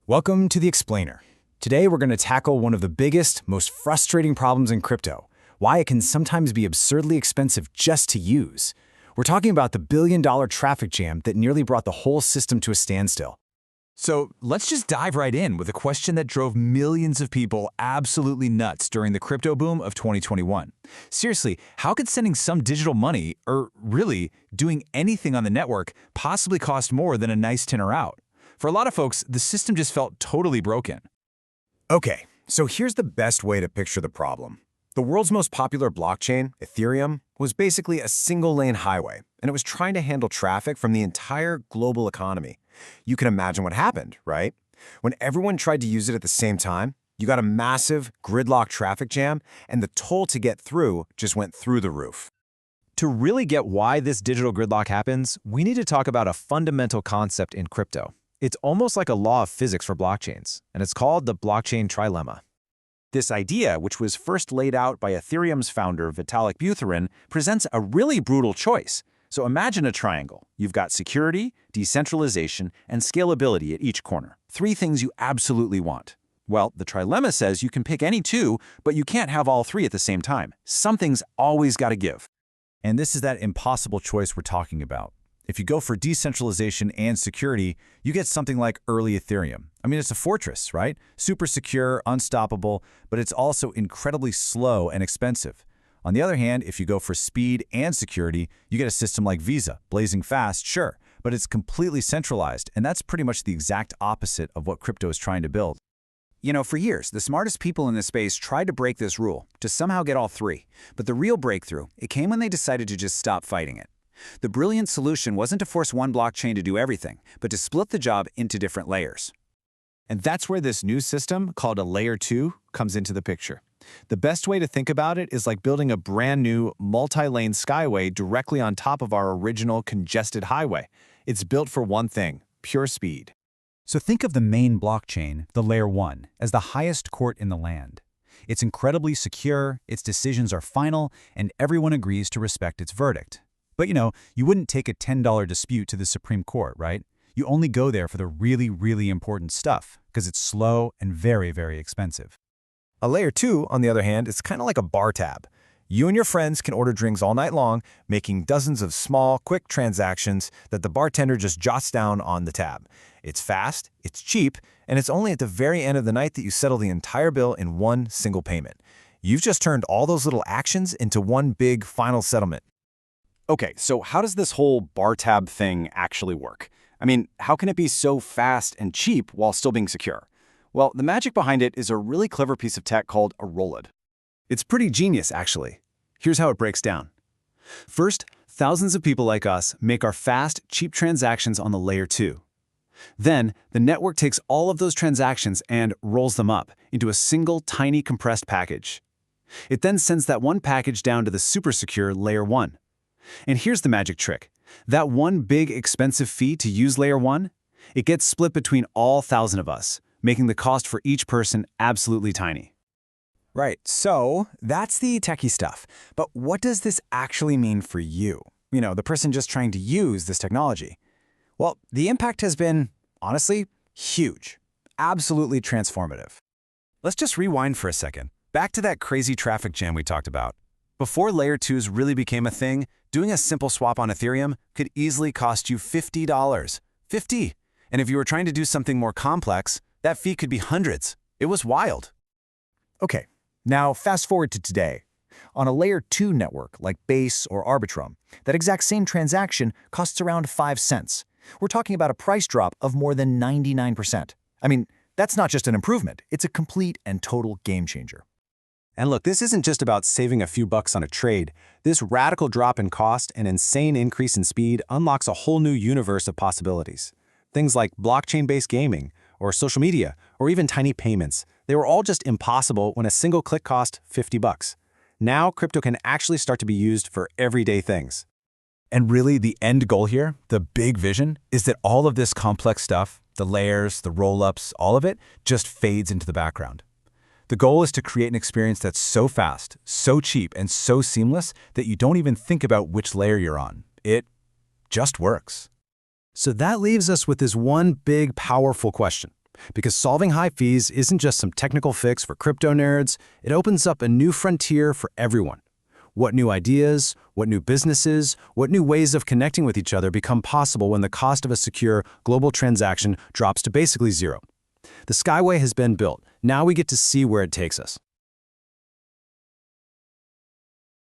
Welcome to The Explainer. Today we're going to tackle one of the biggest, most frustrating problems in crypto, why it can sometimes be absurdly expensive just to use. We're talking about the billion-dollar traffic jam that nearly brought the whole system to a standstill. So let's just dive right in with a question that drove millions of people absolutely nuts during the crypto boom of 2021. Seriously, how could sending some digital money, or really doing anything on the network, possibly cost more than a nice tenner out? For a lot of folks, the system just felt totally broken. Okay, so here's the best way to picture the problem. The world's most popular blockchain, Ethereum, was basically a single-lane highway, and it was trying to handle traffic from the entire global economy. You can imagine what happened, right? When everyone tried to use it at the same time, you got a massive gridlock traffic jam, and the toll to get through just went through the roof. To really get why this digital gridlock happens, we need to talk about a fundamental concept in crypto. It's almost like a law of physics for blockchains, and it's called the Blockchain Trilemma. This idea, which was first laid out by Ethereum's founder Vitalik Buterin, presents a really brutal choice. So imagine a triangle. You've got security, decentralization, and scalability at each corner. Three things you absolutely want. Well, the trilemma says you can pick any two, but you can't have all three at the same time. Something's always got to give. And this is that impossible choice we're talking about. If you go for decentralization and security, you get something like early Ethereum. I mean, it's a fortress, right? Super secure, unstoppable, but it's also incredibly slow and expensive. On the other hand, if you go for speed and security, you get a system like Visa, blazing fast, sure, but it's completely centralized, and that's pretty much the exact opposite of what crypto is trying to build. You know, for years, the smartest people in this space tried to break this rule, to somehow get all three. But the real breakthrough, it came when they decided to just stop fighting it. The brilliant solution wasn't to force one blockchain to do everything, but to split the job into different layers. And that's where this new system, called a Layer 2, comes into the picture. The best way to think about it is like building a brand new multi-lane skyway directly on top of our original congested highway. It's built for one thing: pure speed. So think of the main blockchain, the Layer 1, as the highest court in the land. It's incredibly secure, its decisions are final, and everyone agrees to respect its verdict. But you wouldn't take a $10 dispute to the Supreme Court, right? You only go there for the really, really important stuff, because it's slow and very, very expensive. A Layer 2, on the other hand, is kind of like a bar tab. You and your friends can order drinks all night long, making dozens of small, quick transactions that the bartender just jots down on the tab. It's fast, it's cheap, and it's only at the very end of the night that you settle the entire bill in one single payment. You've just turned all those little actions into one big final settlement. Okay, so how does this whole bar tab thing actually work? I mean, how can it be so fast and cheap while still being secure? Well, the magic behind it is a really clever piece of tech called a rollup. It's pretty genius, actually. Here's how it breaks down. First, thousands of people like us make our fast, cheap transactions on the Layer 2. Then, the network takes all of those transactions and rolls them up into a single, tiny, compressed package. It then sends that one package down to the super secure Layer 1. And here's the magic trick. That one big, expensive fee to use Layer 1, it gets split between all 1,000 of us, making the cost for each person absolutely tiny. Right, so that's the techie stuff. But what does this actually mean for you? The person just trying to use this technology. Well, the impact has been, honestly, huge. Absolutely transformative. Let's just rewind for a second. Back to that crazy traffic jam we talked about. Before Layer 2s really became a thing, doing a simple swap on Ethereum could easily cost you $50. $50! And if you were trying to do something more complex, that fee could be hundreds. It was wild. Okay, now fast forward to today. On a Layer 2 network like Base or Arbitrum, that exact same transaction costs around 5 cents. We're talking about a price drop of more than 99%. I mean, that's not just an improvement, it's a complete and total game changer. And look, this isn't just about saving a few bucks on a trade. This radical drop in cost and insane increase in speed unlocks a whole new universe of possibilities. Things like blockchain-based gaming, or social media, or even tiny payments. They were all just impossible when a single click cost 50 bucks. Now, crypto can actually start to be used for everyday things. And really, the end goal here, the big vision, is that all of this complex stuff, the layers, the roll-ups, all of it, just fades into the background. The goal is to create an experience that's so fast, so cheap, and so seamless that you don't even think about which layer you're on. It just works. So that leaves us with this one big, powerful question. Because solving high fees isn't just some technical fix for crypto nerds, it opens up a new frontier for everyone. What new ideas, what new businesses, what new ways of connecting with each other become possible when the cost of a secure global transaction drops to basically zero? The Skyway has been built. Now we get to see where it takes us.